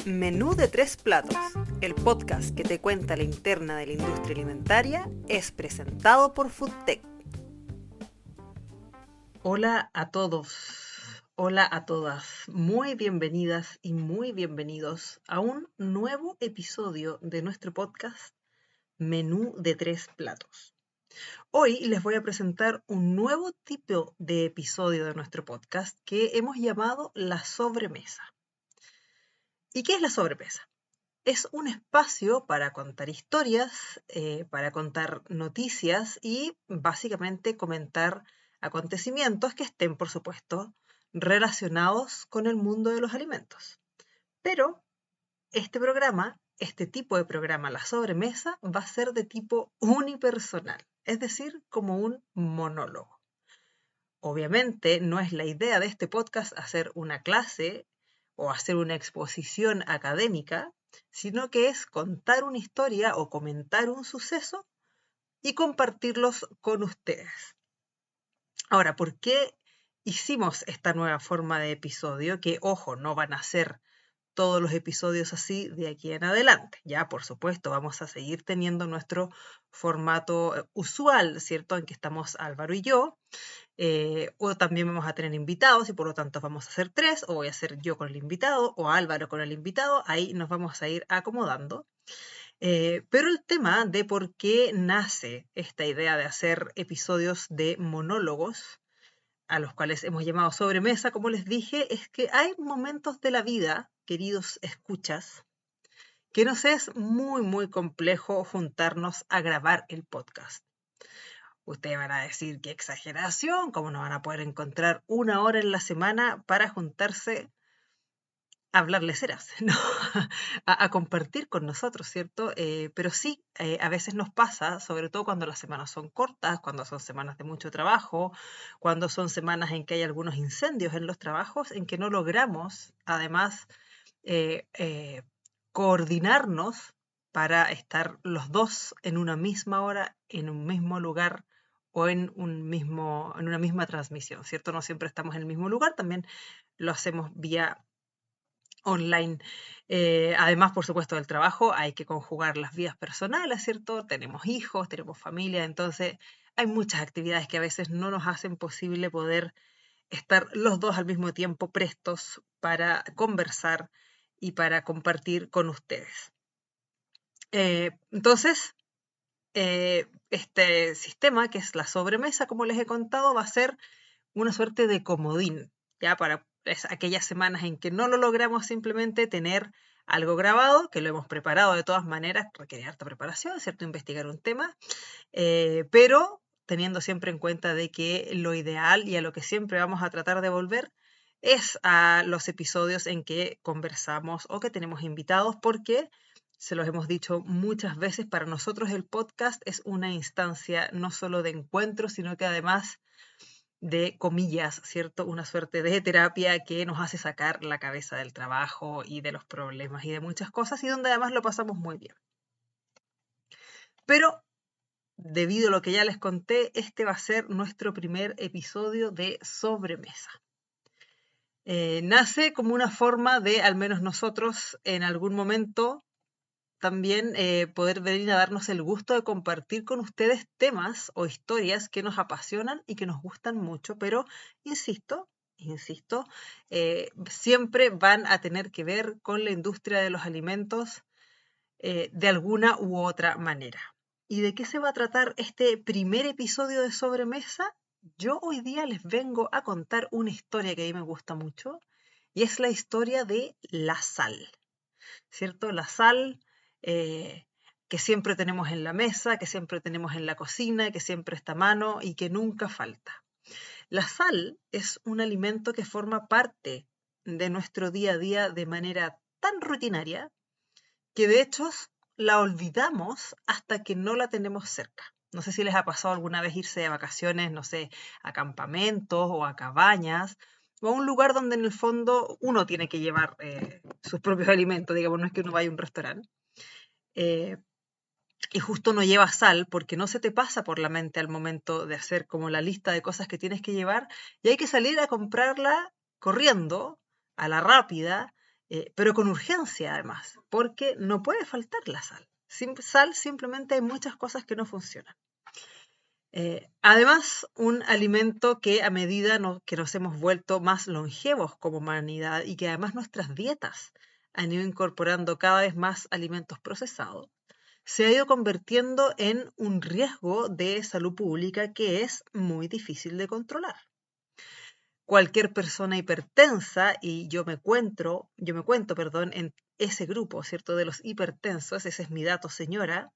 Menú de tres platos, el podcast que te cuenta la interna de la industria alimentaria, es presentado por Foodtech. Hola a todos, hola a todas, muy bienvenidas y muy bienvenidos a un nuevo episodio de nuestro podcast Menú de tres platos. Hoy les voy a presentar un nuevo tipo de episodio de nuestro podcast que hemos llamado la sobremesa. ¿Y qué es la sobremesa? Es un espacio para contar historias, para contar noticias y básicamente comentar acontecimientos que estén, por supuesto, relacionados con el mundo de los alimentos. Pero este tipo de programa, la sobremesa, va a ser de tipo unipersonal, es decir, como un monólogo. Obviamente no es la idea de este podcast hacer una clase o hacer una exposición académica, sino que es contar una historia o comentar un suceso y compartirlos con ustedes. Ahora, ¿por qué hicimos esta nueva forma de episodio? Que, ojo, no van a ser todos los episodios así de aquí en adelante. Ya, por supuesto, vamos a seguir teniendo nuestro formato usual, ¿cierto? En que estamos Álvaro y yo. O también vamos a tener invitados y por lo tanto vamos a hacer tres, o voy a hacer yo con el invitado o Álvaro con el invitado, ahí nos vamos a ir acomodando. Pero el tema de por qué nace esta idea de hacer episodios de monólogos, a los cuales hemos llamado sobremesa, como les dije, es que hay momentos de la vida, queridos escuchas, que nos es muy complejo juntarnos a grabar el podcast. Ustedes van a decir, qué exageración, ¿cómo no van a poder encontrar una hora en la semana para juntarse a hablarles ceras, ¿no? a compartir con nosotros, ¿cierto? Pero sí, a veces nos pasa, sobre todo cuando las semanas son cortas, cuando son semanas de mucho trabajo, cuando son semanas en que hay algunos incendios en los trabajos, en que no logramos, además, eh, eh, coordinarnos para estar los dos en una misma hora, en un mismo lugar o en una misma transmisión, ¿cierto? No siempre estamos en el mismo lugar, también lo hacemos vía online. Además, por supuesto, del trabajo, hay que conjugar las vidas personales, ¿cierto? Tenemos hijos, tenemos familia, entonces hay muchas actividades que a veces no nos hacen posible poder estar los dos al mismo tiempo prestos para conversar y para compartir con ustedes. Entonces, este sistema, que es la sobremesa, como les he contado, va a ser una suerte de comodín, ya para aquellas semanas en que no lo logramos simplemente tener algo grabado, que lo hemos preparado de todas maneras, requiere harta preparación, ¿cierto? Investigar un tema, pero teniendo siempre en cuenta de que lo ideal y a lo que siempre vamos a tratar de volver es a los episodios en que conversamos o que tenemos invitados, porque se los hemos dicho muchas veces, para nosotros el podcast es una instancia no solo de encuentro, sino que además de comillas, ¿cierto? Una suerte de terapia que nos hace sacar la cabeza del trabajo y de los problemas y de muchas cosas, y donde además lo pasamos muy bien. Pero debido a lo que ya les conté, este va a ser nuestro primer episodio de sobremesa. Nace como una forma de, al menos nosotros, en algún momento también poder venir a darnos el gusto de compartir con ustedes temas o historias que nos apasionan y que nos gustan mucho, pero insisto, siempre van a tener que ver con la industria de los alimentos de alguna u otra manera. ¿Y de qué se va a tratar este primer episodio de Sobremesa? Yo hoy día les vengo a contar una historia que a mí me gusta mucho, y es la historia de la sal, ¿cierto? La sal eh, que siempre tenemos en la mesa, que siempre tenemos en la cocina, que siempre está a mano y que nunca falta. La sal es un alimento que forma parte de nuestro día a día de manera tan rutinaria que de hecho la olvidamos hasta que no la tenemos cerca. No sé si les ha pasado alguna vez irse de vacaciones, no sé, a campamentos o a cabañas, o a un lugar donde en el fondo uno tiene que llevar sus propios alimentos, digamos, no es que uno vaya a un restaurante, eh, y justo no lleva sal porque no se te pasa por la mente al momento de hacer como la lista de cosas que tienes que llevar, y hay que salir a comprarla corriendo, a la rápida, pero con urgencia además, porque no puede faltar la sal. Sin sal simplemente hay muchas cosas que no funcionan. Además, un alimento que a medida que nos hemos vuelto más longevos como humanidad y que además nuestras dietas han ido incorporando cada vez más alimentos procesados, se ha ido convirtiendo en un riesgo de salud pública que es muy difícil de controlar. Cualquier persona hipertensa, y yo me cuento, en ese grupo, ¿cierto?, de los hipertensos, ese es mi dato, señora.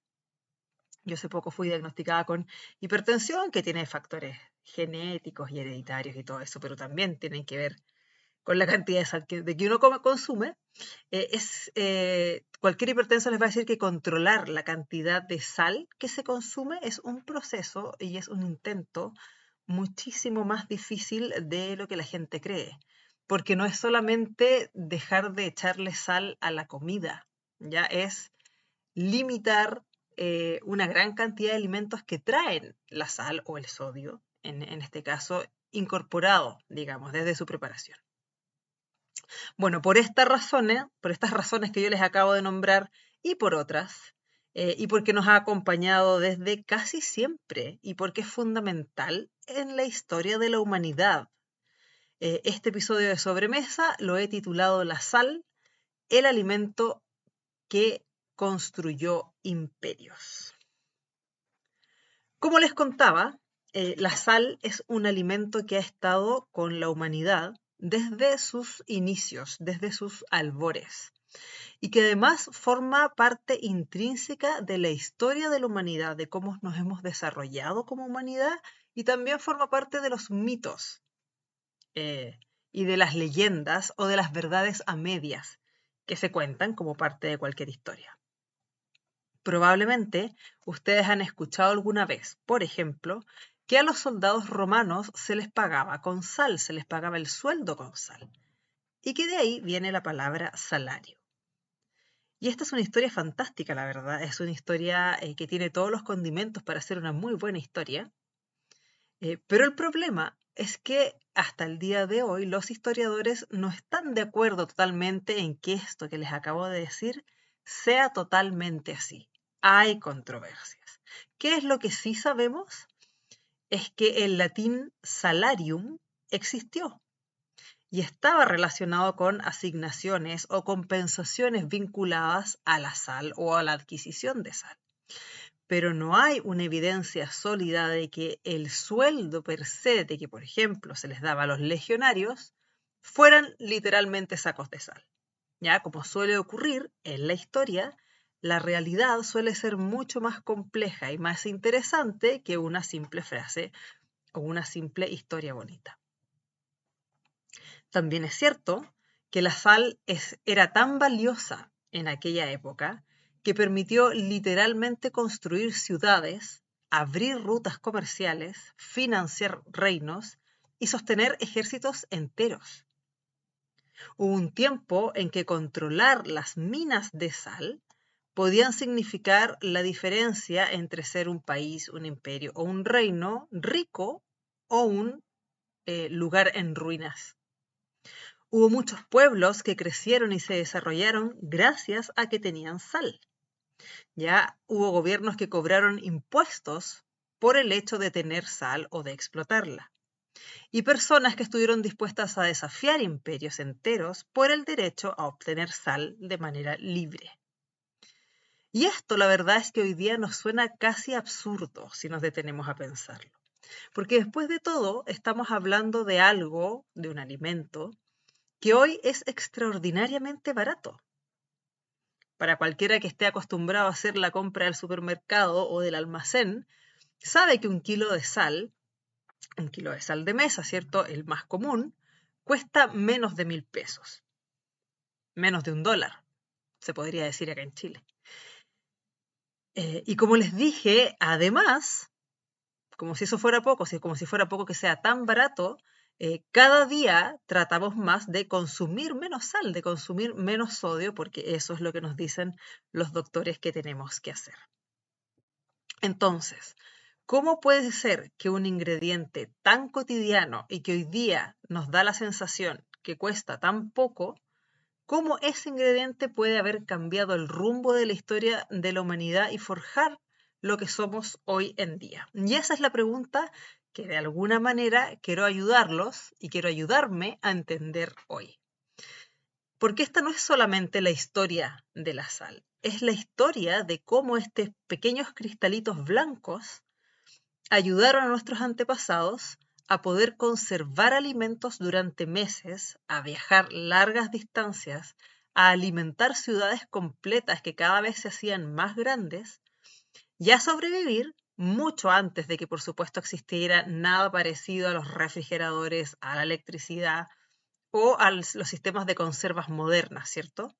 Yo hace poco fui diagnosticada con hipertensión, que tiene factores genéticos y hereditarios y todo eso, pero también tienen que ver con la cantidad de sal que uno consume. Cualquier hipertenso les va a decir que controlar la cantidad de sal que se consume es un proceso y es un intento muchísimo más difícil de lo que la gente cree, porque no es solamente dejar de echarle sal a la comida, ya es limitar una gran cantidad de alimentos que traen la sal o el sodio, en este caso incorporado, digamos, desde su preparación. Bueno, por estas razones que yo les acabo de nombrar y por otras, y porque nos ha acompañado desde casi siempre y porque es fundamental en la historia de la humanidad. Este episodio de Sobremesa lo he titulado La sal, el alimento que construyó imperios. Como les contaba, la sal es un alimento que ha estado con la humanidad desde sus inicios, desde sus albores, y que además forma parte intrínseca de la historia de la humanidad, de cómo nos hemos desarrollado como humanidad, y también forma parte de los mitos y de las leyendas o de las verdades a medias que se cuentan como parte de cualquier historia. Probablemente ustedes han escuchado alguna vez, por ejemplo, que a los soldados romanos se les pagaba con sal, se les pagaba el sueldo con sal, y que de ahí viene la palabra salario. Y esta es una historia fantástica, la verdad, es una historia que tiene todos los condimentos para ser una muy buena historia, pero el problema es que hasta el día de hoy los historiadores no están de acuerdo totalmente en que esto que les acabo de decir sea totalmente así. Hay controversias. ¿Qué es lo que sí sabemos? Es que el latín salarium existió y estaba relacionado con asignaciones o compensaciones vinculadas a la sal o a la adquisición de sal. Pero no hay una evidencia sólida de que el sueldo per se, de que por ejemplo se les daba a los legionarios, fueran literalmente sacos de sal. Ya, como suele ocurrir en la historia, la realidad suele ser mucho más compleja y más interesante que una simple frase o una simple historia bonita. También es cierto que la sal era tan valiosa en aquella época que permitió literalmente construir ciudades, abrir rutas comerciales, financiar reinos y sostener ejércitos enteros. Hubo un tiempo en que controlar las minas de sal podían significar la diferencia entre ser un país, un imperio o un reino rico o un lugar en ruinas. Hubo muchos pueblos que crecieron y se desarrollaron gracias a que tenían sal. Ya hubo gobiernos que cobraron impuestos por el hecho de tener sal o de explotarla. Y personas que estuvieron dispuestas a desafiar imperios enteros por el derecho a obtener sal de manera libre. Y esto, la verdad es que hoy día nos suena casi absurdo si nos detenemos a pensarlo. Porque después de todo, estamos hablando de algo, de un alimento, que hoy es extraordinariamente barato. Para cualquiera que esté acostumbrado a hacer la compra del supermercado o del almacén, sabe que un kilo de sal de mesa, ¿cierto? El más común, cuesta menos de 1.000 pesos. Menos de $1, se podría decir acá en Chile. Y como les dije, además, como si eso fuera poco, como si fuera poco que sea tan barato, cada día tratamos más de consumir menos sal, de consumir menos sodio, porque eso es lo que nos dicen los doctores que tenemos que hacer. Entonces, ¿cómo puede ser que un ingrediente tan cotidiano y que hoy día nos da la sensación que cuesta tan poco, cómo ese ingrediente puede haber cambiado el rumbo de la historia de la humanidad y forjar lo que somos hoy en día. Y esa es la pregunta que de alguna manera quiero ayudarlos y quiero ayudarme a entender hoy. Porque esta no es solamente la historia de la sal, es la historia de cómo estos pequeños cristalitos blancos ayudaron a nuestros antepasados a poder conservar alimentos durante meses, a viajar largas distancias, a alimentar ciudades completas que cada vez se hacían más grandes y a sobrevivir mucho antes de que, por supuesto, existiera nada parecido a los refrigeradores, a la electricidad o a los sistemas de conservas modernas, ¿cierto?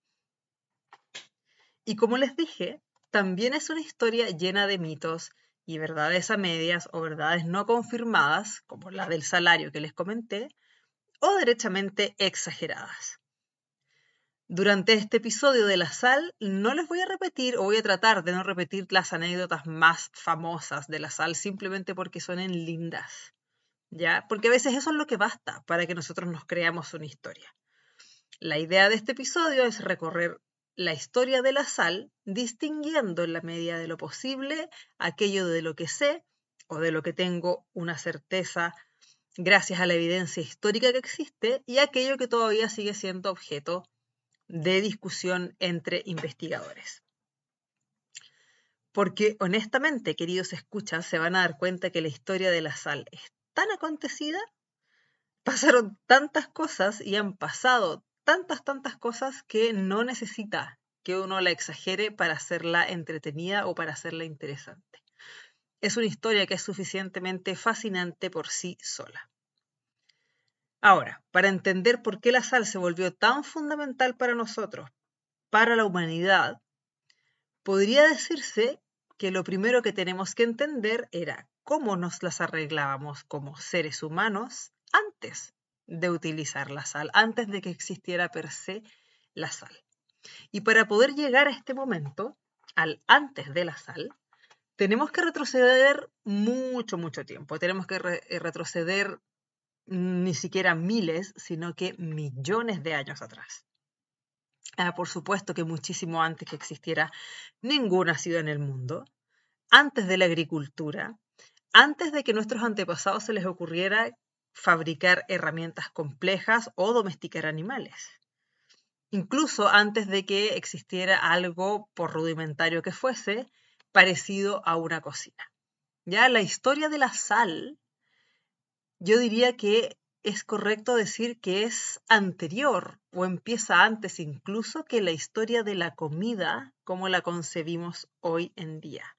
Y como les dije, también es una historia llena de mitos y verdades a medias o verdades no confirmadas, como la del salario que les comenté, o derechamente exageradas. Durante este episodio de la sal no les voy a repetir o voy a tratar de no repetir las anécdotas más famosas de la sal simplemente porque suenen lindas, ¿ya? Porque a veces eso es lo que basta para que nosotros nos creamos una historia. La idea de este episodio es recorrer la historia de la sal, distinguiendo en la medida de lo posible aquello de lo que sé o de lo que tengo una certeza gracias a la evidencia histórica que existe y aquello que todavía sigue siendo objeto de discusión entre investigadores. Porque honestamente, queridos escuchas, se van a dar cuenta que la historia de la sal es tan acontecida, pasaron tantas cosas y han pasado tantas cosas que no necesita que uno la exagere para hacerla entretenida o para hacerla interesante. Es una historia que es suficientemente fascinante por sí sola. Ahora, para entender por qué la sal se volvió tan fundamental para nosotros, para la humanidad, podría decirse que lo primero que tenemos que entender era cómo nos las arreglábamos como seres humanos antes de utilizar la sal, antes de que existiera per se la sal. Y para poder llegar a este momento, al antes de la sal, tenemos que retroceder mucho tiempo. Tenemos que retroceder ni siquiera miles, sino que millones de años atrás. Por supuesto que muchísimo antes que existiera ninguna ciudad en el mundo, antes de la agricultura, antes de que a nuestros antepasados se les ocurriera fabricar herramientas complejas o domesticar animales. Incluso antes de que existiera algo, por rudimentario que fuese, parecido a una cocina. Ya la historia de la sal, yo diría que es correcto decir que es anterior o empieza antes incluso que la historia de la comida como la concebimos hoy en día.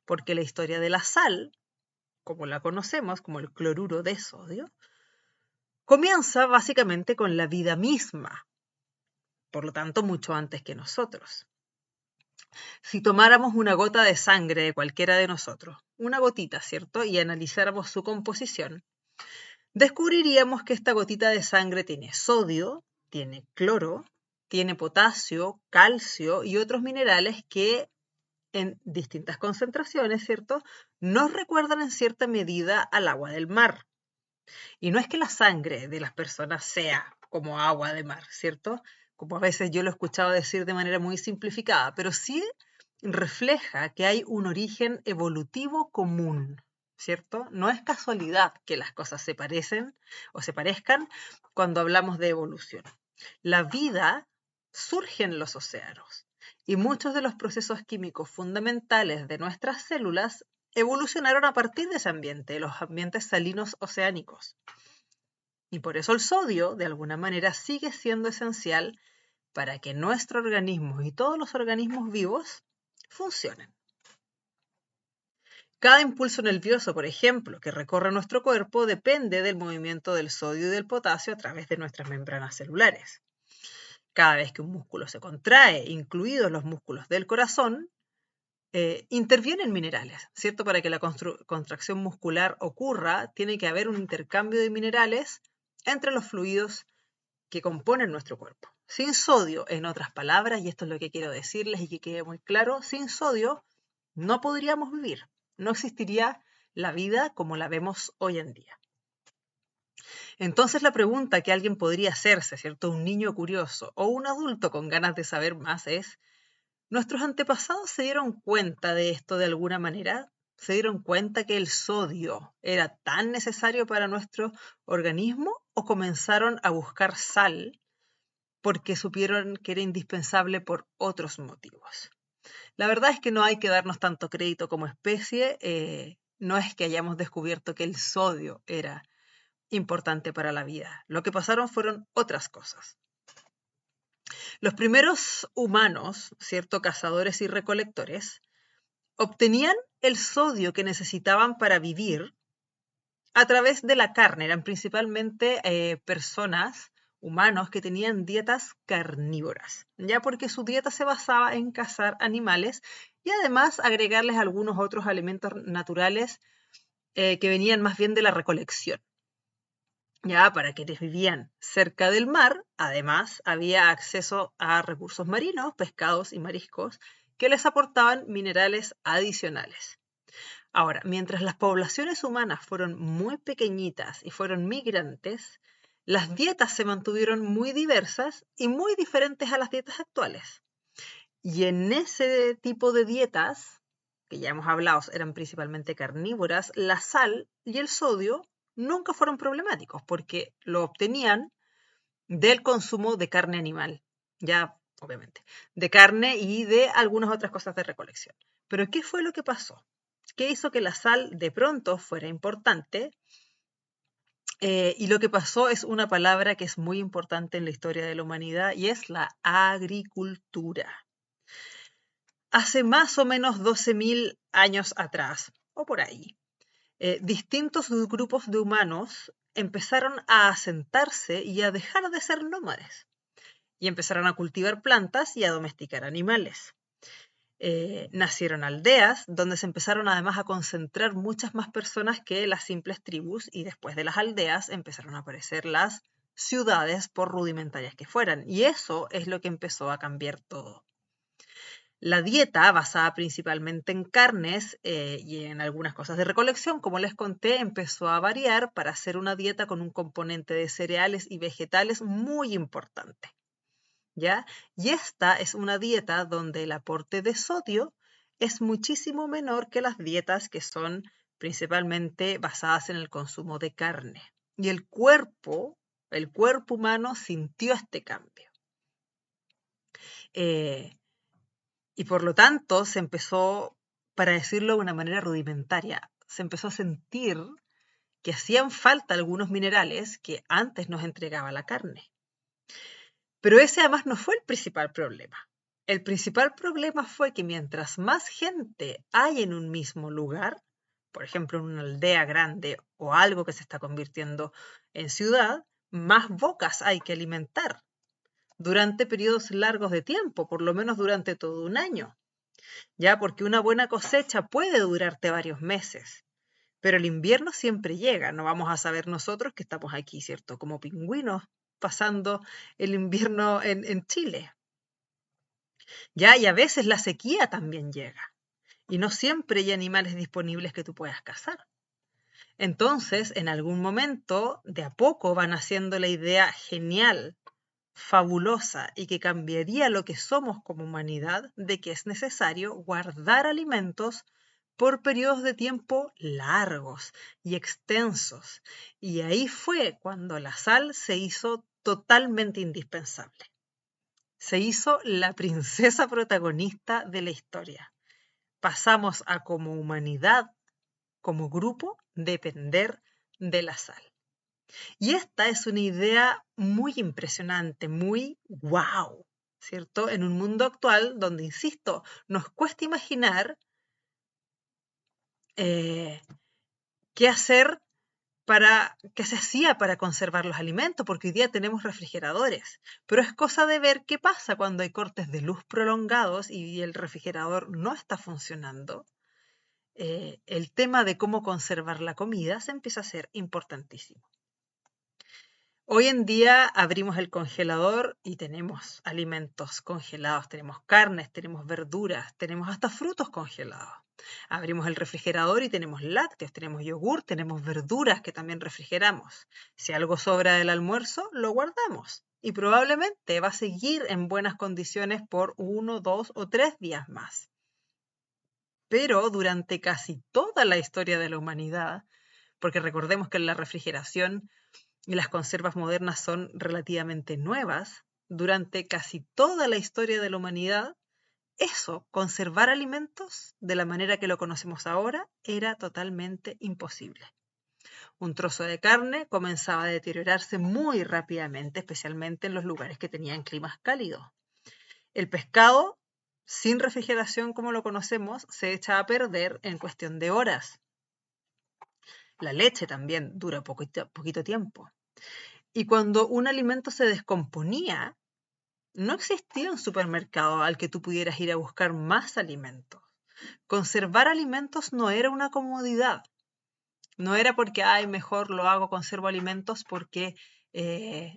Porque la historia de la sal, como la conocemos, como el cloruro de sodio, comienza básicamente con la vida misma, por lo tanto mucho antes que nosotros. Si tomáramos una gota de sangre de cualquiera de nosotros, una gotita, ¿cierto? Y analizáramos su composición, descubriríamos que esta gotita de sangre tiene sodio, tiene cloro, tiene potasio, calcio y otros minerales que en distintas concentraciones, ¿cierto?, nos recuerdan en cierta medida al agua del mar. Y no es que la sangre de las personas sea como agua de mar, ¿cierto? Como a veces yo lo he escuchado decir de manera muy simplificada, pero sí refleja que hay un origen evolutivo común, ¿cierto? No es casualidad que las cosas se parecen o se parezcan cuando hablamos de evolución. La vida surge en los océanos y muchos de los procesos químicos fundamentales de nuestras células evolucionaron a partir de ese ambiente, los ambientes salinos oceánicos. Y por eso el sodio, de alguna manera, sigue siendo esencial para que nuestro organismo y todos los organismos vivos funcionen. Cada impulso nervioso, por ejemplo, que recorre nuestro cuerpo depende del movimiento del sodio y del potasio a través de nuestras membranas celulares. Cada vez que un músculo se contrae, incluidos los músculos del corazón, intervienen minerales, ¿cierto? Para que la contracción muscular ocurra, tiene que haber un intercambio de minerales entre los fluidos que componen nuestro cuerpo. Sin sodio, en otras palabras, y esto es lo que quiero decirles y que quede muy claro, sin sodio no podríamos vivir, no existiría la vida como la vemos hoy en día. Entonces la pregunta que alguien podría hacerse, ¿cierto? Un niño curioso o un adulto con ganas de saber más es, ¿nuestros antepasados se dieron cuenta de esto de alguna manera? ¿Se dieron cuenta que el sodio era tan necesario para nuestro organismo o comenzaron a buscar sal porque supieron que era indispensable por otros motivos? La verdad es que no hay que darnos tanto crédito como especie. No es que hayamos descubierto que el sodio era importante para la vida. Lo que pasaron fueron otras cosas. Los primeros humanos, ¿cierto? Cazadores y recolectores, obtenían el sodio que necesitaban para vivir a través de la carne. Eran principalmente personas, humanos, que tenían dietas carnívoras, ya porque su dieta se basaba en cazar animales y además agregarles algunos otros alimentos naturales que venían más bien de la recolección. Ya para quienes vivían cerca del mar, además, había acceso a recursos marinos, pescados y mariscos, que les aportaban minerales adicionales. Ahora, mientras las poblaciones humanas fueron muy pequeñitas y fueron migrantes, las dietas se mantuvieron muy diversas y muy diferentes a las dietas actuales. Y en ese tipo de dietas, que ya hemos hablado, eran principalmente carnívoras, la sal y el sodio nunca fueron problemáticos porque lo obtenían del consumo de carne animal, ya obviamente, de carne y de algunas otras cosas de recolección. Pero ¿qué fue lo que pasó? ¿Qué hizo que la sal de pronto fuera importante? Y lo que pasó es una palabra que es muy importante en la historia de la humanidad y es la agricultura. Hace más o menos 12.000 años atrás, o por ahí, distintos grupos de humanos empezaron a asentarse y a dejar de ser nómades. Y empezaron a cultivar plantas y a domesticar animales. Nacieron aldeas donde se empezaron además a concentrar muchas más personas que las simples tribus y después de las aldeas empezaron a aparecer las ciudades por rudimentarias que fueran. Y eso es lo que empezó a cambiar todo. La dieta, basada principalmente en carnes y en algunas cosas de recolección, como les conté, empezó a variar para hacer una dieta con un componente de cereales y vegetales muy importante. ¿Ya? Y esta es una dieta donde el aporte de sodio es muchísimo menor que las dietas que son principalmente basadas en el consumo de carne. Y el cuerpo humano sintió este cambio. Y por lo tanto se empezó, para decirlo de una manera rudimentaria, se empezó a sentir que hacían falta algunos minerales que antes nos entregaba la carne. Pero ese además no fue el principal problema. El principal problema fue que mientras más gente hay en un mismo lugar, por ejemplo en una aldea grande o algo que se está convirtiendo en ciudad, más bocas hay que alimentar durante periodos largos de tiempo, por lo menos durante todo un año. Ya, porque una buena cosecha puede durarte varios meses, pero el invierno siempre llega, no vamos a saber nosotros que estamos aquí, ¿cierto? Como pingüinos pasando el invierno en Chile. Ya, y a veces la sequía también llega, y no siempre hay animales disponibles que tú puedas cazar. Entonces, en algún momento, de a poco van haciendo la idea genial, fabulosa y que cambiaría lo que somos como humanidad, de que es necesario guardar alimentos por periodos de tiempo largos y extensos. Y ahí fue cuando la sal se hizo totalmente indispensable. Se hizo la princesa protagonista de la historia. Pasamos a como humanidad, como grupo, depender de la sal. Y esta es una idea muy impresionante, muy wow, ¿cierto? En un mundo actual donde, insisto, nos cuesta imaginar qué hacer qué se hacía para conservar los alimentos, porque hoy día tenemos refrigeradores, pero es cosa de ver qué pasa cuando hay cortes de luz prolongados y el refrigerador no está funcionando. El tema de cómo conservar la comida se empieza a ser importantísimo. Hoy en día abrimos el congelador y tenemos alimentos congelados, tenemos carnes, tenemos verduras, tenemos hasta frutos congelados. Abrimos el refrigerador y tenemos lácteos, tenemos yogur, tenemos verduras que también refrigeramos. Si algo sobra del almuerzo, lo guardamos y probablemente va a seguir en buenas condiciones por 1, 2 o 3 días más. Pero durante casi toda la historia de la humanidad, porque recordemos que la refrigeración y las conservas modernas son relativamente nuevas, durante casi toda la historia de la humanidad, conservar alimentos de la manera que lo conocemos ahora, era totalmente imposible. Un trozo de carne comenzaba a deteriorarse muy rápidamente, especialmente en los lugares que tenían climas cálidos. El pescado, sin refrigeración como lo conocemos, se echa a perder en cuestión de horas. La leche también dura poquito tiempo. Y cuando un alimento se descomponía, no existía un supermercado al que tú pudieras ir a buscar más alimentos. Conservar alimentos no era una comodidad. No era porque, mejor lo hago, conservo alimentos porque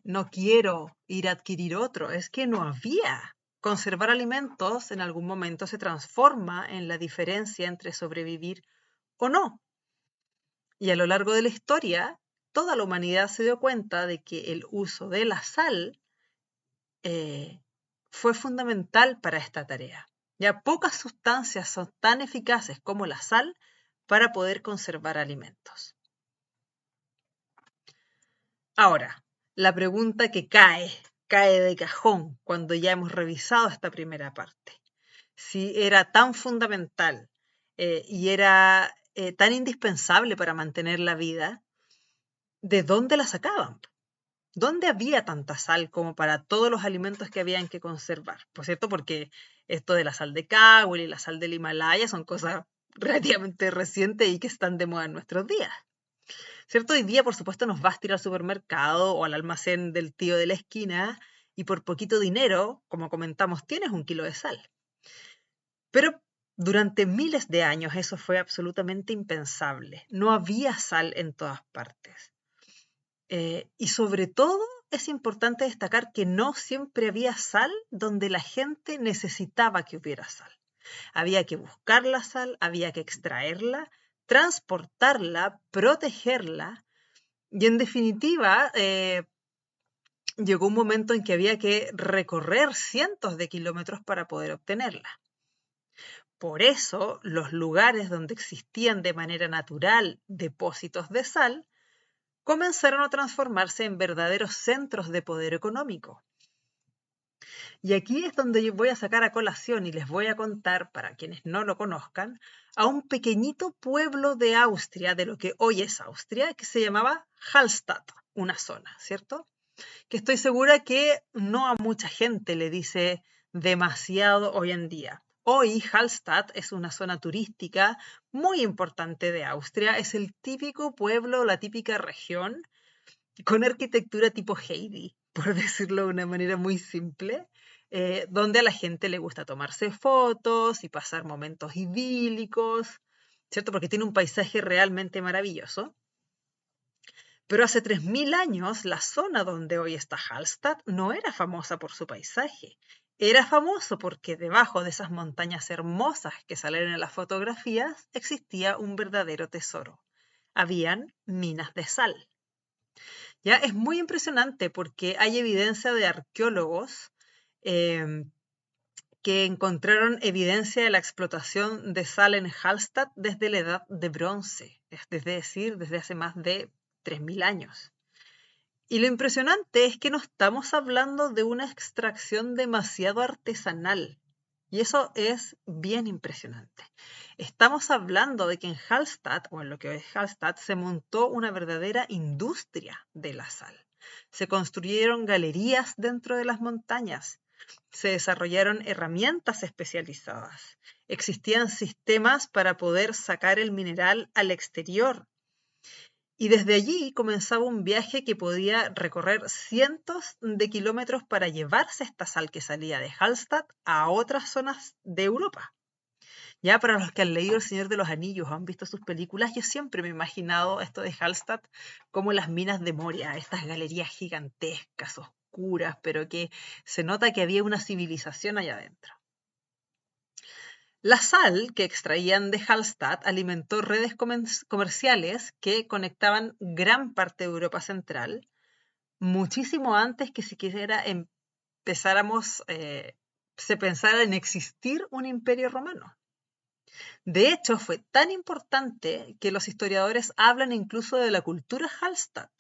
no quiero ir a adquirir otro. Es que no había. Conservar alimentos en algún momento se transforma en la diferencia entre sobrevivir o no. Y a lo largo de la historia, toda la humanidad se dio cuenta de que el uso de la sal fue fundamental para esta tarea. Ya pocas sustancias son tan eficaces como la sal para poder conservar alimentos. Ahora, la pregunta que cae de cajón cuando ya hemos revisado esta primera parte. Si era tan fundamental y era tan indispensable para mantener la vida, ¿de dónde la sacaban? ¿Dónde había tanta sal como para todos los alimentos que habían que conservar? Por cierto, porque esto de la sal de Cauli y la sal del Himalaya son cosas relativamente recientes y que están de moda en nuestros días. ¿Cierto? Hoy día, por supuesto, nos vas a ir al supermercado o al almacén del tío de la esquina y por poquito dinero, como comentamos, tienes 1 kilo de sal. Pero durante miles de años eso fue absolutamente impensable. No había sal en todas partes. Y sobre todo es importante destacar que no siempre había sal donde la gente necesitaba que hubiera sal. Había que buscar la sal, había que extraerla, transportarla, protegerla y en definitiva llegó un momento en que había que recorrer cientos de kilómetros para poder obtenerla. Por eso, los lugares donde existían de manera natural depósitos de sal comenzaron a transformarse en verdaderos centros de poder económico. Y aquí es donde yo voy a sacar a colación y les voy a contar, para quienes no lo conozcan, a un pequeñito pueblo de Austria, de lo que hoy es Austria, que se llamaba Hallstatt, una zona, ¿cierto? Que estoy segura que no a mucha gente le dice demasiado hoy en día. Hoy Hallstatt es una zona turística muy importante de Austria, es el típico pueblo, la típica región con arquitectura tipo Heidi, por decirlo de una manera muy simple, donde a la gente le gusta tomarse fotos y pasar momentos idílicos, ¿cierto? Porque tiene un paisaje realmente maravilloso. Pero hace 3000 años, la zona donde hoy está Hallstatt no era famosa por su paisaje. Era famoso porque debajo de esas montañas hermosas que salen en las fotografías existía un verdadero tesoro. Habían minas de sal. Ya es muy impresionante porque hay evidencia de arqueólogos que encontraron evidencia de la explotación de sal en Hallstatt desde la edad de bronce, es decir, desde hace más de 3000 años. Y lo impresionante es que no estamos hablando de una extracción demasiado artesanal. Y eso es bien impresionante. Estamos hablando de que en Hallstatt, o en lo que hoy es Hallstatt, se montó una verdadera industria de la sal. Se construyeron galerías dentro de las montañas. Se desarrollaron herramientas especializadas. Existían sistemas para poder sacar el mineral al exterior. Y desde allí comenzaba un viaje que podía recorrer cientos de kilómetros para llevarse esta sal que salía de Hallstatt a otras zonas de Europa. Ya para los que han leído El Señor de los Anillos o han visto sus películas, yo siempre me he imaginado esto de Hallstatt como las minas de Moria, estas galerías gigantescas, oscuras, pero que se nota que había una civilización allá adentro. La sal que extraían de Hallstatt alimentó redes comerciales que conectaban gran parte de Europa Central, muchísimo antes que siquiera se pensara en existir un imperio romano. De hecho, fue tan importante que los historiadores hablan incluso de la cultura Hallstatt,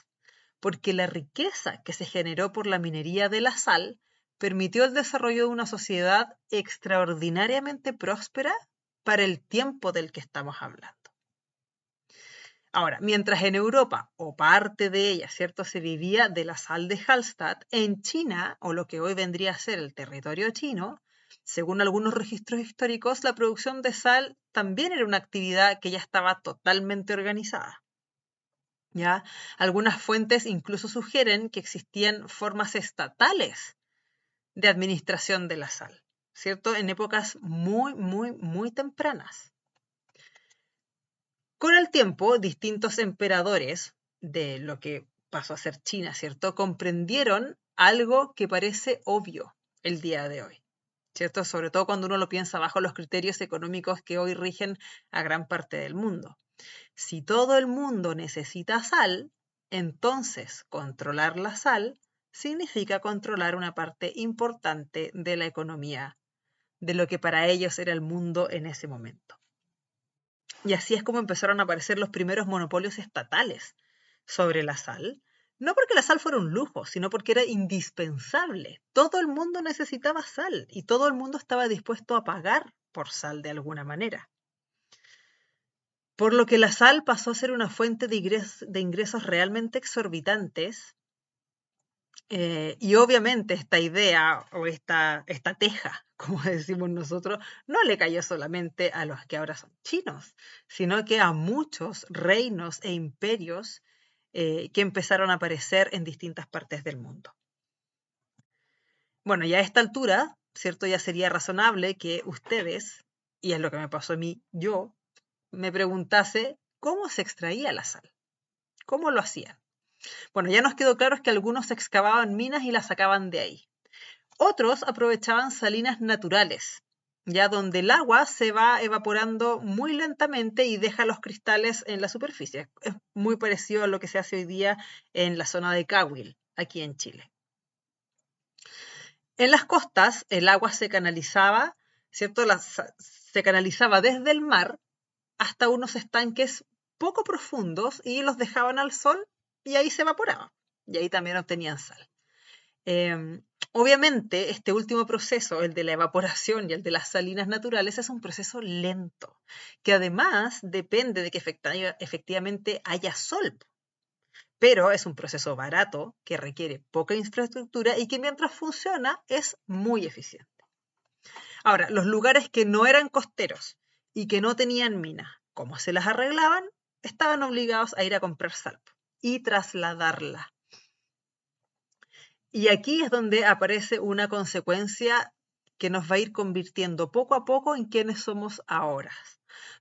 porque la riqueza que se generó por la minería de la sal permitió el desarrollo de una sociedad extraordinariamente próspera para el tiempo del que estamos hablando. Ahora, mientras en Europa, o parte de ella, ¿cierto?, se vivía de la sal de Hallstatt, en China, o lo que hoy vendría a ser el territorio chino, según algunos registros históricos, la producción de sal también era una actividad que ya estaba totalmente organizada. ¿Ya? Algunas fuentes incluso sugieren que existían formas estatales de administración de la sal, ¿cierto? En épocas muy tempranas. Con el tiempo, distintos emperadores de lo que pasó a ser China, ¿cierto?, comprendieron algo que parece obvio el día de hoy, ¿cierto? Sobre todo cuando uno lo piensa bajo los criterios económicos que hoy rigen a gran parte del mundo. Si todo el mundo necesita sal, entonces controlar la sal significa controlar una parte importante de la economía, de lo que para ellos era el mundo en ese momento. Y así es como empezaron a aparecer los primeros monopolios estatales sobre la sal, no porque la sal fuera un lujo, sino porque era indispensable. Todo el mundo necesitaba sal y todo el mundo estaba dispuesto a pagar por sal de alguna manera. Por lo que la sal pasó a ser una fuente de ingresos realmente exorbitantes. Y obviamente esta idea o esta teja, como decimos nosotros, no le cayó solamente a los que ahora son chinos, sino que a muchos reinos e imperios que empezaron a aparecer en distintas partes del mundo. Bueno, y a esta altura, ¿cierto? Ya sería razonable que ustedes, y es lo que me pasó a mí, yo, me preguntase cómo se extraía la sal, cómo lo hacían. Bueno, ya nos quedó claro que algunos excavaban minas y las sacaban de ahí. Otros aprovechaban salinas naturales, ya donde el agua se va evaporando muy lentamente y deja los cristales en la superficie. Es muy parecido a lo que se hace hoy día en la zona de Cahuil, aquí en Chile. En las costas el agua se canalizaba, ¿cierto? Se canalizaba desde el mar hasta unos estanques poco profundos y los dejaban al sol y ahí se evaporaba. Y ahí también obtenían sal. Obviamente, este último proceso, el de la evaporación y el de las salinas naturales, es un proceso lento, que además depende de que efectivamente haya sol. Pero es un proceso barato, que requiere poca infraestructura y que mientras funciona es muy eficiente. Ahora, los lugares que no eran costeros y que no tenían minas, ¿cómo se las arreglaban? Estaban obligados a ir a comprar sal y trasladarla. Y aquí es donde aparece una consecuencia que nos va a ir convirtiendo poco a poco en quienes somos ahora.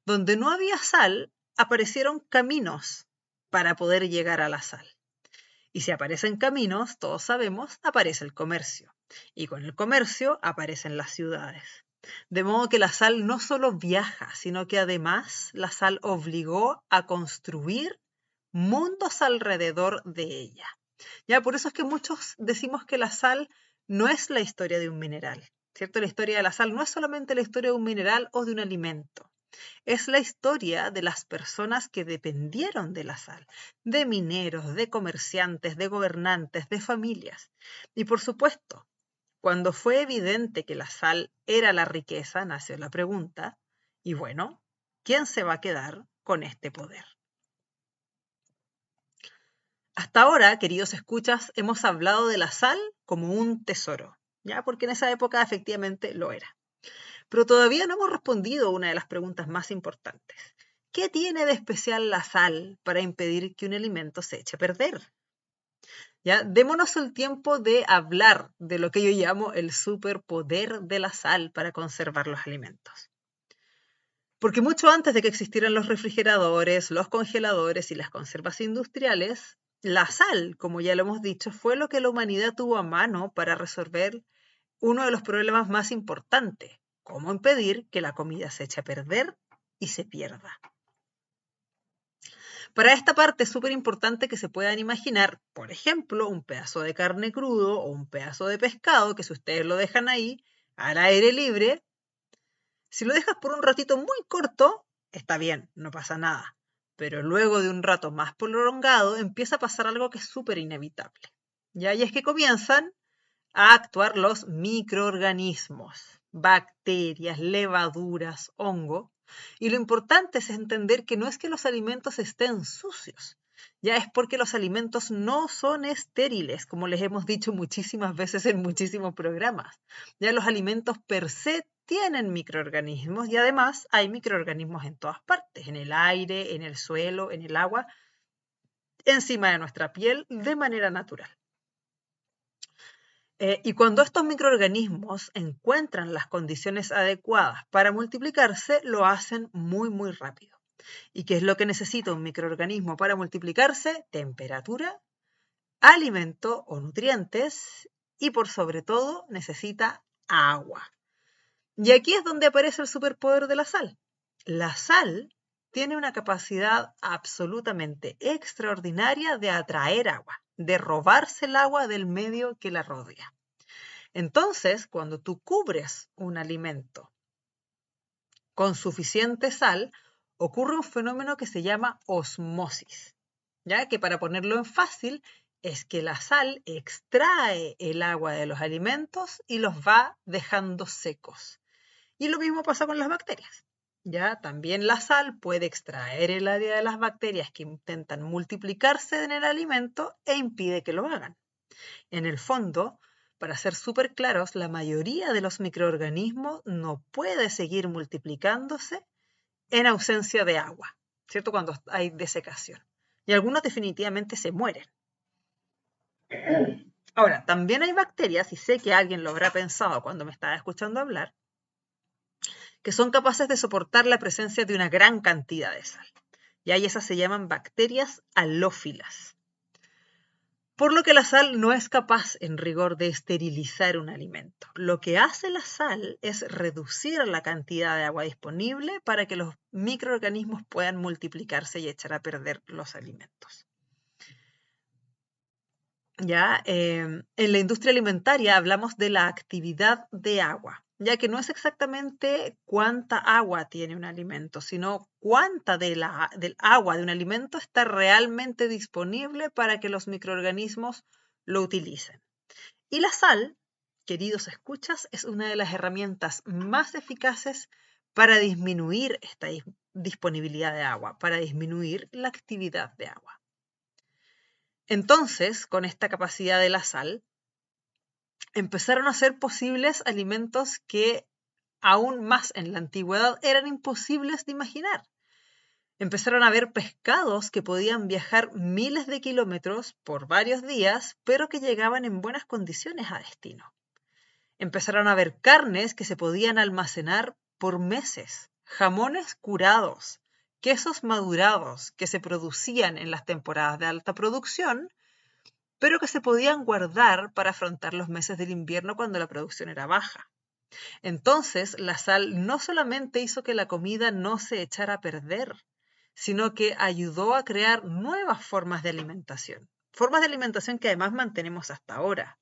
Donde no había sal, aparecieron caminos para poder llegar a la sal. Y si aparecen caminos, todos sabemos, aparece el comercio. Y con el comercio aparecen las ciudades. De modo que la sal no solo viaja, sino que además la sal obligó a construir mundos alrededor de ella. Ya, por eso es que muchos decimos que la sal no es la historia de un mineral, ¿cierto? La historia de la sal no es solamente la historia de un mineral o de un alimento. Es la historia de las personas que dependieron de la sal, de mineros, de comerciantes, de gobernantes, de familias. Y por supuesto, cuando fue evidente que la sal era la riqueza, nació la pregunta, y bueno, ¿quién se va a quedar con este poder? Hasta ahora, queridos escuchas, hemos hablado de la sal como un tesoro, ¿ya? Porque en esa época efectivamente lo era. Pero todavía no hemos respondido a una de las preguntas más importantes. ¿Qué tiene de especial la sal para impedir que un alimento se eche a perder? ¿Ya? Démonos el tiempo de hablar de lo que yo llamo el superpoder de la sal para conservar los alimentos. Porque mucho antes de que existieran los refrigeradores, los congeladores y las conservas industriales, la sal, como ya lo hemos dicho, fue lo que la humanidad tuvo a mano para resolver uno de los problemas más importantes, cómo impedir que la comida se eche a perder y se pierda. Para esta parte es súper importante que se puedan imaginar, por ejemplo, un pedazo de carne crudo o un pedazo de pescado que si ustedes lo dejan ahí al aire libre, si lo dejas por un ratito muy corto, está bien, no pasa nada. Pero luego de un rato más prolongado empieza a pasar algo que es súper inevitable. ¿Ya? Y es que comienzan a actuar los microorganismos, bacterias, levaduras, hongo. Y lo importante es entender que no es que los alimentos estén sucios, ya es porque los alimentos no son estériles, como les hemos dicho muchísimas veces en muchísimos programas. Ya los alimentos per se tienen microorganismos y además hay microorganismos en todas partes, en el aire, en el suelo, en el agua, encima de nuestra piel, de manera natural. Y cuando estos microorganismos encuentran las condiciones adecuadas para multiplicarse, lo hacen muy, muy rápido. ¿Y qué es lo que necesita un microorganismo para multiplicarse? Temperatura, alimento o nutrientes y por sobre todo necesita agua. Y aquí es donde aparece el superpoder de la sal. La sal tiene una capacidad absolutamente extraordinaria de atraer agua, de robarse el agua del medio que la rodea. Entonces, cuando tú cubres un alimento con suficiente sal, ocurre un fenómeno que se llama osmosis, ¿ya? Que para ponerlo en fácil, es que la sal extrae el agua de los alimentos y los va dejando secos. Y lo mismo pasa con las bacterias. ¿Ya? También la sal puede extraer el área de las bacterias que intentan multiplicarse en el alimento e impide que lo hagan. En el fondo, para ser súper claros, la mayoría de los microorganismos no puede seguir multiplicándose en ausencia de agua, ¿cierto? Cuando hay desecación. Y algunos definitivamente se mueren. Ahora, también hay bacterias, y sé que alguien lo habrá pensado cuando me estaba escuchando hablar, que son capaces de soportar la presencia de una gran cantidad de sal. Y ahí esas se llaman bacterias halófilas. Por lo que la sal no es capaz en rigor de esterilizar un alimento. Lo que hace la sal es reducir la cantidad de agua disponible para que los microorganismos puedan multiplicarse y echar a perder los alimentos. Ya, en la industria alimentaria hablamos de la actividad de agua, ya que no es exactamente cuánta agua tiene un alimento, sino cuánta del agua de un alimento está realmente disponible para que los microorganismos lo utilicen. Y la sal, queridos escuchas, es una de las herramientas más eficaces para disminuir esta disponibilidad de agua, para disminuir la actividad de agua. Entonces, con esta capacidad de la sal, empezaron a ser posibles alimentos que aún más en la antigüedad eran imposibles de imaginar. Empezaron a haber pescados que podían viajar miles de kilómetros por varios días, pero que llegaban en buenas condiciones a destino. Empezaron a haber carnes que se podían almacenar por meses, jamones curados, quesos madurados que se producían en las temporadas de alta producción, pero que se podían guardar para afrontar los meses del invierno cuando la producción era baja. Entonces, la sal no solamente hizo que la comida no se echara a perder, sino que ayudó a crear nuevas formas de alimentación que además mantenemos hasta ahora.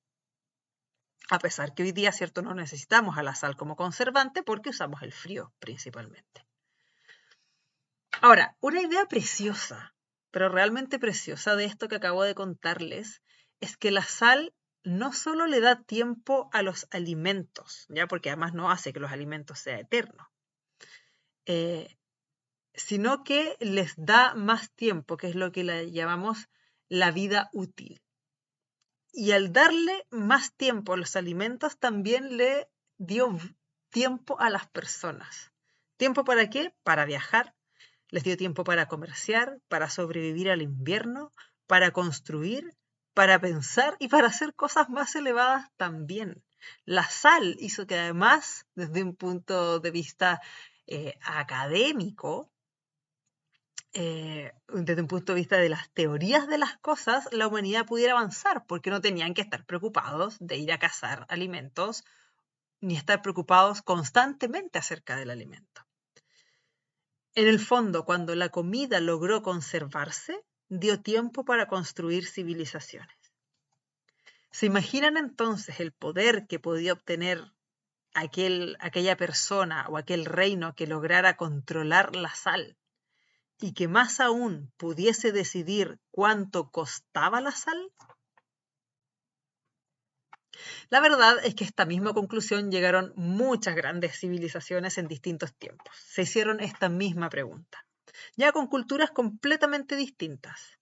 A pesar que hoy día, cierto, no necesitamos a la sal como conservante porque usamos el frío principalmente. Ahora, una idea preciosa, pero realmente preciosa de esto que acabo de contarles, es que la sal no solo le da tiempo a los alimentos, ya porque además no hace que los alimentos sean eternos, sino que les da más tiempo, que es lo que le llamamos la vida útil. Y al darle más tiempo a los alimentos, también le dio tiempo a las personas. ¿Tiempo para qué? Para viajar. Les dio tiempo para comerciar, para sobrevivir al invierno, para construir, para pensar y para hacer cosas más elevadas también. La sal hizo que además, desde un punto de vista académico, desde un punto de vista de las teorías de las cosas, la humanidad pudiera avanzar, porque no tenían que estar preocupados de ir a cazar alimentos ni estar preocupados constantemente acerca del alimento. En el fondo, cuando la comida logró conservarse, dio tiempo para construir civilizaciones. ¿Se imaginan entonces el poder que podía obtener aquella persona o aquel reino que lograra controlar la sal y que más aún pudiese decidir cuánto costaba la sal? La verdad es que a esta misma conclusión llegaron muchas grandes civilizaciones en distintos tiempos. Se hicieron esta misma pregunta, ya con culturas completamente distintas.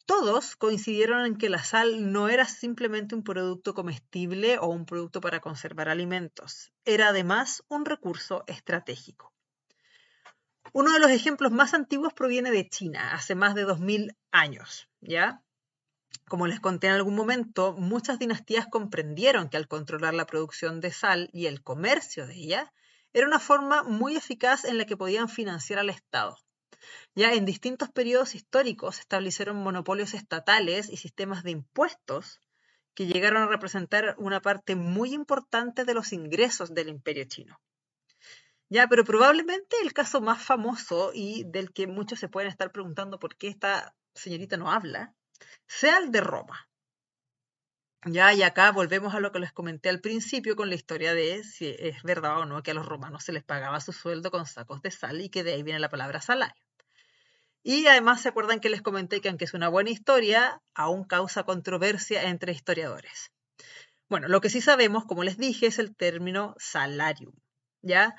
Todos coincidieron en que la sal no era simplemente un producto comestible o un producto para conservar alimentos, era además un recurso estratégico. Uno de los ejemplos más antiguos proviene de China, hace más de 2000 años, ¿ya? Como les conté en algún momento, muchas dinastías comprendieron que al controlar la producción de sal y el comercio de ella, era una forma muy eficaz en la que podían financiar al Estado. Ya en distintos periodos históricos se establecieron monopolios estatales y sistemas de impuestos que llegaron a representar una parte muy importante de los ingresos del Imperio chino. Ya, pero probablemente el caso más famoso y del que muchos se pueden estar preguntando por qué esta señorita no habla, sea el de Roma. Ya, y acá volvemos a lo que les comenté al principio con la historia de si es verdad o no que a los romanos se les pagaba su sueldo con sacos de sal y que de ahí viene la palabra salario. Y además se acuerdan que les comenté que aunque es una buena historia, aún causa controversia entre historiadores. Bueno, lo que sí sabemos, como les dije, es el término salarium, ¿ya?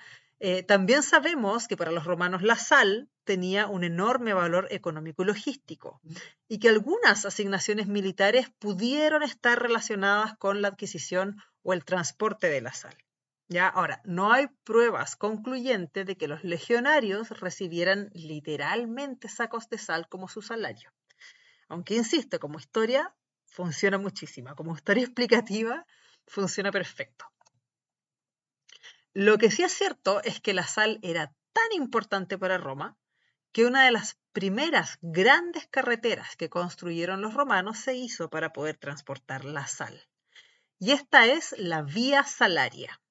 También sabemos que para los romanos la sal tenía un enorme valor económico y logístico, y que algunas asignaciones militares pudieron estar relacionadas con la adquisición o el transporte de la sal. ¿Ya? Ahora, no hay pruebas concluyentes de que los legionarios recibieran literalmente sacos de sal como su salario. Aunque insisto, como historia funciona muchísimo, como historia explicativa funciona perfecto. Lo que sí es cierto es que la sal era tan importante para Roma que una de las primeras grandes carreteras que construyeron los romanos se hizo para poder transportar la sal. Y esta es la Vía Salaria.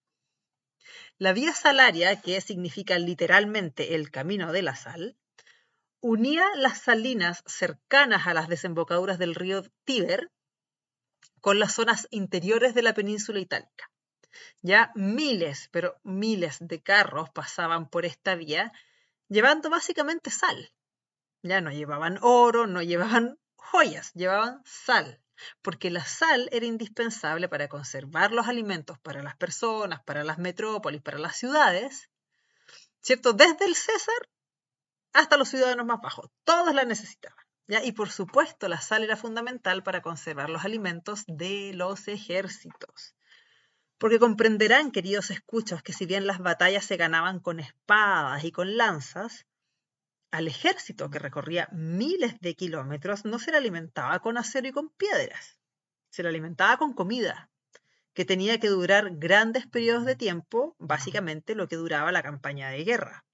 La Vía Salaria, que significa literalmente el camino de la sal, unía las salinas cercanas a las desembocaduras del río Tíber con las zonas interiores de la península itálica. Ya miles, pero miles de carros pasaban por esta vía llevando básicamente sal. Ya no llevaban oro, no llevaban joyas, llevaban sal, porque la sal era indispensable para conservar los alimentos para las personas, para las metrópolis, para las ciudades, ¿cierto? Desde el César hasta los ciudadanos más bajos, todos la necesitaban. ¿Ya? Y por supuesto, la sal era fundamental para conservar los alimentos de los ejércitos. Porque comprenderán, queridos escuchos, que si bien las batallas se ganaban con espadas y con lanzas, al ejército que recorría miles de kilómetros no se le alimentaba con acero y con piedras, se le alimentaba con comida, que tenía que durar grandes periodos de tiempo, básicamente lo que duraba la campaña de guerra.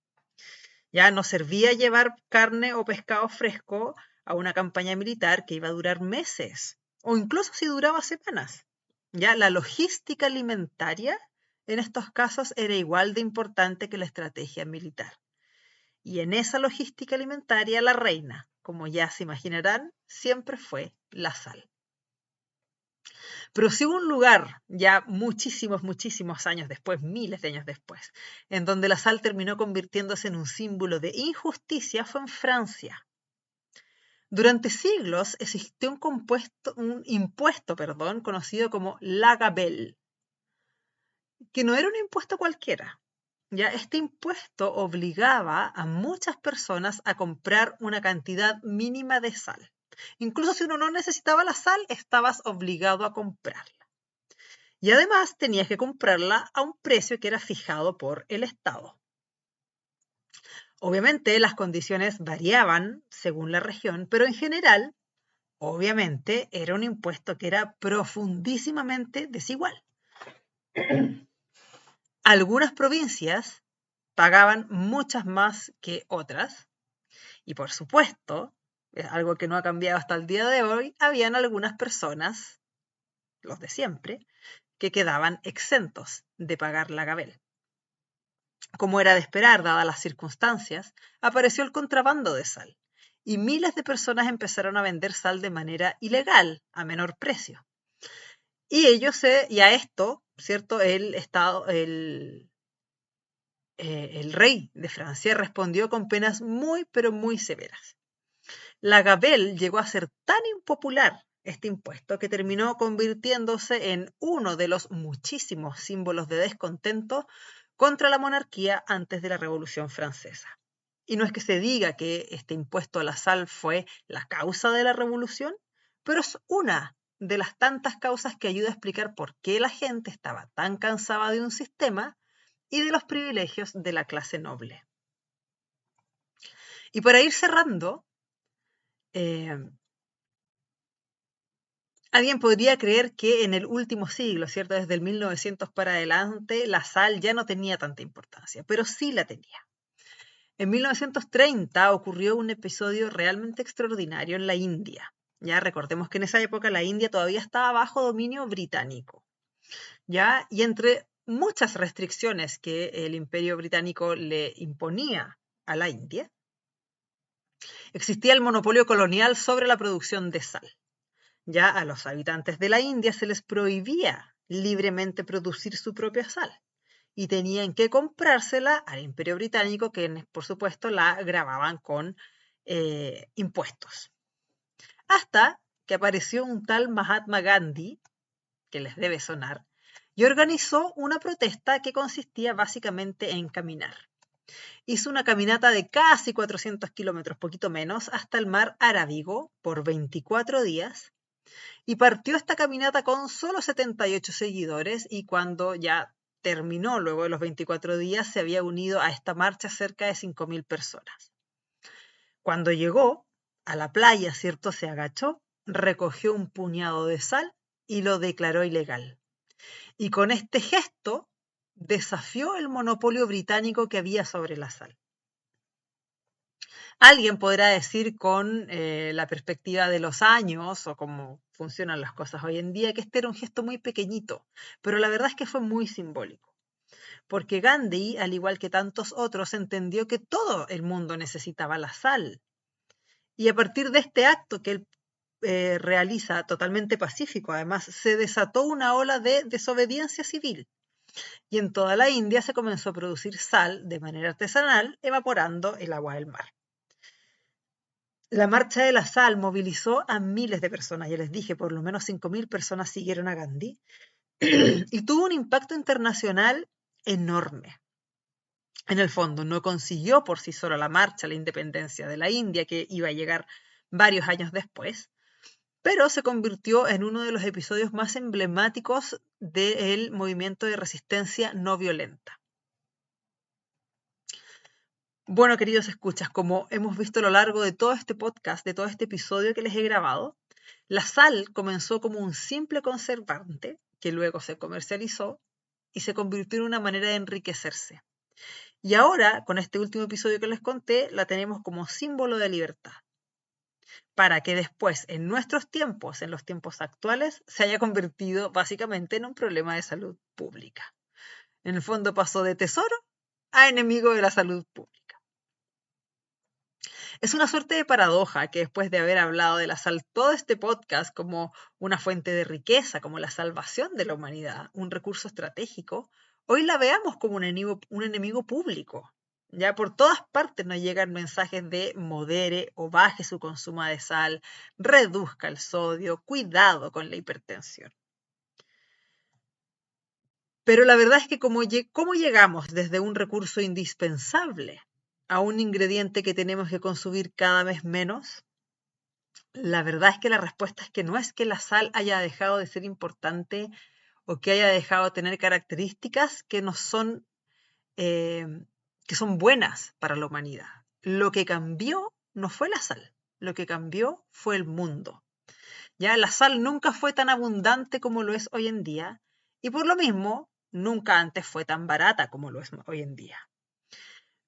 Ya no servía llevar carne o pescado fresco a una campaña militar que iba a durar meses, o incluso si duraba semanas. Ya la logística alimentaria en estos casos era igual de importante que la estrategia militar. Y en esa logística alimentaria la reina, como ya se imaginarán, siempre fue la sal. Pero si hubo un lugar, ya muchísimos años después, miles de años después, en donde la sal terminó convirtiéndose en un símbolo de injusticia, fue en Francia. Durante siglos existió un impuesto, conocido como la gabelle, que no era un impuesto cualquiera. Ya este impuesto obligaba a muchas personas a comprar una cantidad mínima de sal. Incluso si uno no necesitaba la sal, estabas obligado a comprarla. Y además tenías que comprarla a un precio que era fijado por el Estado. Obviamente las condiciones variaban según la región, pero en general, obviamente, era un impuesto que era profundísimamente desigual. Algunas provincias pagaban muchas más que otras y por supuesto, es algo que no ha cambiado hasta el día de hoy, habían algunas personas, los de siempre, que quedaban exentos de pagar la gabel. Como era de esperar, dadas las circunstancias, apareció el contrabando de sal y miles de personas empezaron a vender sal de manera ilegal, a menor precio. Y a esto, ¿cierto? El rey de Francia respondió con penas muy, pero muy severas. La gabel llegó a ser tan impopular este impuesto que terminó convirtiéndose en uno de los muchísimos símbolos de descontento contra la monarquía antes de la Revolución Francesa. Y no es que se diga que este impuesto a la sal fue la causa de la revolución, pero es una de las tantas causas que ayuda a explicar por qué la gente estaba tan cansada de un sistema y de los privilegios de la clase noble. Y para ir cerrando, alguien podría creer que en el último siglo, ¿cierto? Desde el 1900 para adelante, la sal ya no tenía tanta importancia, pero sí la tenía. En 1930 ocurrió un episodio realmente extraordinario en la India. Ya recordemos que en esa época la India todavía estaba bajo dominio británico. ¿Ya? Y entre muchas restricciones que el Imperio Británico le imponía a la India, existía el monopolio colonial sobre la producción de sal. Ya a los habitantes de la India se les prohibía libremente producir su propia sal y tenían que comprársela al Imperio Británico, que por supuesto la gravaban con impuestos. Hasta que apareció un tal Mahatma Gandhi, que les debe sonar, y organizó una protesta que consistía básicamente en caminar. Hizo una caminata de casi 400 kilómetros, poquito menos, hasta el mar Arábigo por 24 días, y partió esta caminata con solo 78 seguidores y cuando ya terminó luego de los 24 días se había unido a esta marcha cerca de 5.000 personas. Cuando llegó a la playa, ¿cierto? Se agachó, recogió un puñado de sal y lo declaró ilegal. Y con este gesto desafió el monopolio británico que había sobre la sal. Alguien podrá decir con la perspectiva de los años o cómo funcionan las cosas hoy en día que este era un gesto muy pequeñito, pero la verdad es que fue muy simbólico, porque Gandhi, al igual que tantos otros, entendió que todo el mundo necesitaba la sal. Y a partir de este acto que él realiza totalmente pacífico, además, se desató una ola de desobediencia civil. Y en toda la India se comenzó a producir sal de manera artesanal, evaporando el agua del mar. La marcha de la sal movilizó a miles de personas, ya les dije, por lo menos 5.000 personas siguieron a Gandhi, y tuvo un impacto internacional enorme. En el fondo, no consiguió por sí sola la marcha, la independencia de la India, que iba a llegar varios años después, pero se convirtió en uno de los episodios más emblemáticos del movimiento de resistencia no violenta. Bueno, queridos escuchas, como hemos visto a lo largo de todo este podcast, de todo este episodio que les he grabado, la sal comenzó como un simple conservante que luego se comercializó y se convirtió en una manera de enriquecerse. Y ahora, con este último episodio que les conté, la tenemos como símbolo de libertad, para que después, en nuestros tiempos, en los tiempos actuales, se haya convertido básicamente en un problema de salud pública. En el fondo pasó de tesoro a enemigo de la salud pública. Es una suerte de paradoja que después de haber hablado de la sal todo este podcast como una fuente de riqueza, como la salvación de la humanidad, un recurso estratégico, hoy la veamos como un enemigo público. Ya por todas partes nos llegan mensajes de modere o baje su consumo de sal, reduzca el sodio, cuidado con la hipertensión. Pero la verdad es que ¿cómo llegamos desde un recurso indispensable a un ingrediente que tenemos que consumir cada vez menos? La verdad es que la respuesta es que no es que la sal haya dejado de ser importante o que haya dejado de tener características que no son, que son buenas para la humanidad. Lo que cambió no fue la sal, lo que cambió fue el mundo. Ya la sal nunca fue tan abundante como lo es hoy en día y por lo mismo nunca antes fue tan barata como lo es hoy en día.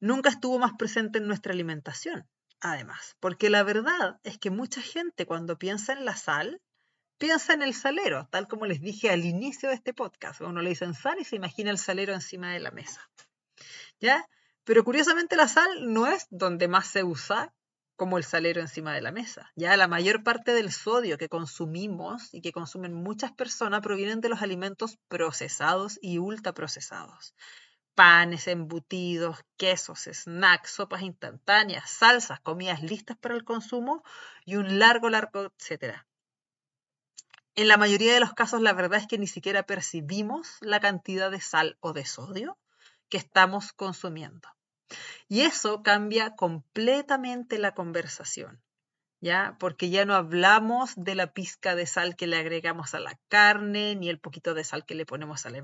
Nunca estuvo más presente en nuestra alimentación, además, porque la verdad es que mucha gente cuando piensa en la sal piensa en el salero, tal como les dije al inicio de este podcast. Uno le dicen sal y se imagina el salero encima de la mesa, ¿ya? Pero curiosamente la sal no es donde más se usa como el salero encima de la mesa. Ya la mayor parte del sodio que consumimos y que consumen muchas personas provienen de los alimentos procesados y ultraprocesados. Panes, embutidos, quesos, snacks, sopas instantáneas, salsas, comidas listas para el consumo y un largo etcétera. En la mayoría de los casos, la verdad es que ni siquiera percibimos la cantidad de sal o de sodio que estamos consumiendo. Y eso cambia completamente la conversación, ¿ya? Porque ya no hablamos de la pizca de sal que le agregamos a la carne, ni el poquito de sal que le ponemos a la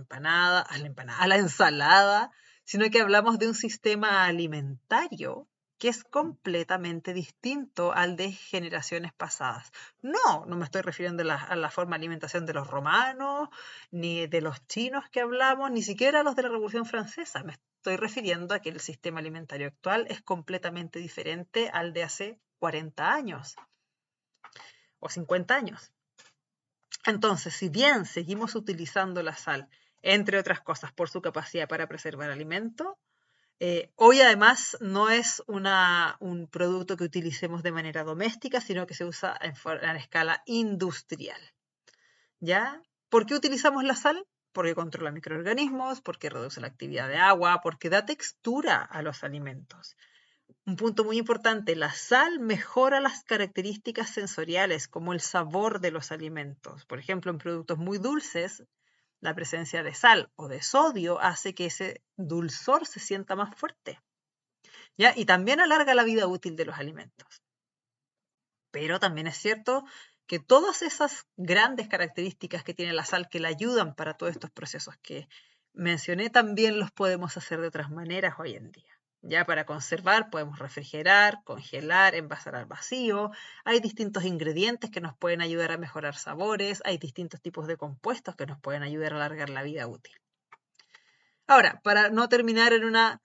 ensalada, sino que hablamos de un sistema alimentario que es completamente distinto al de generaciones pasadas. No me estoy refiriendo a la forma de alimentación de los romanos, ni de los chinos que hablamos, ni siquiera a los de la Revolución Francesa. Me estoy refiriendo a que el sistema alimentario actual es completamente diferente al de hace 40 años o 50 años. Entonces, si bien seguimos utilizando la sal, entre otras cosas, por su capacidad para preservar alimento, hoy además no es un producto que utilicemos de manera doméstica, sino que se usa en escala industrial. ¿Ya? ¿Por qué utilizamos la sal? Porque controla microorganismos, porque reduce la actividad de agua, porque da textura a los alimentos. Un punto muy importante, la sal mejora las características sensoriales, como el sabor de los alimentos. Por ejemplo, en productos muy dulces, la presencia de sal o de sodio hace que ese dulzor se sienta más fuerte, ¿ya? Y también alarga la vida útil de los alimentos. Pero también es cierto que todas esas grandes características que tiene la sal que la ayudan para todos estos procesos que mencioné, también los podemos hacer de otras maneras hoy en día. Ya para conservar podemos refrigerar, congelar, envasar al vacío. Hay distintos ingredientes que nos pueden ayudar a mejorar sabores. Hay distintos tipos de compuestos que nos pueden ayudar a alargar la vida útil. Ahora, para no terminar en una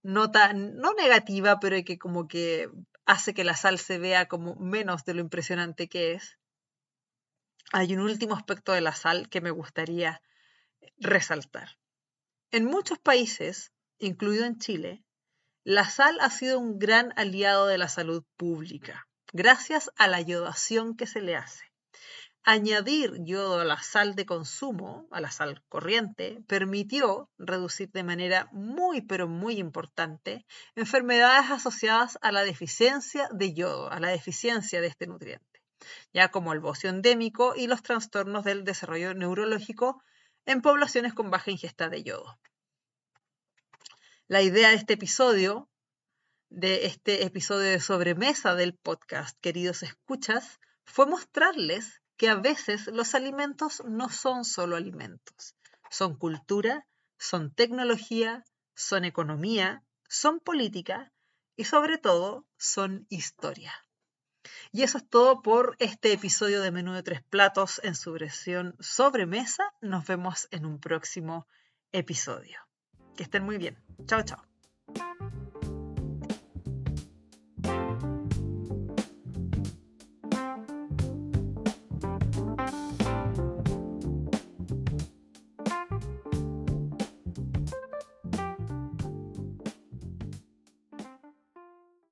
nota no negativa, pero que como que hace que la sal se vea como menos de lo impresionante que es, hay un último aspecto de la sal que me gustaría resaltar. En muchos países, incluido en Chile, la sal ha sido un gran aliado de la salud pública, gracias a la iodación que se le hace. Añadir yodo a la sal de consumo, a la sal corriente, permitió reducir de manera muy, pero muy importante enfermedades asociadas a la deficiencia de yodo, a la deficiencia de este nutriente, ya como el bocio endémico y los trastornos del desarrollo neurológico en poblaciones con baja ingesta de yodo. La idea de este episodio de sobremesa del podcast, queridos escuchas, fue mostrarles que a veces los alimentos no son solo alimentos, son cultura, son tecnología, son economía, son política y sobre todo son historia. Y eso es todo por este episodio de Menú de 3 platos en su versión sobremesa. Nos vemos en un próximo episodio. Que estén muy bien. Chao, chao.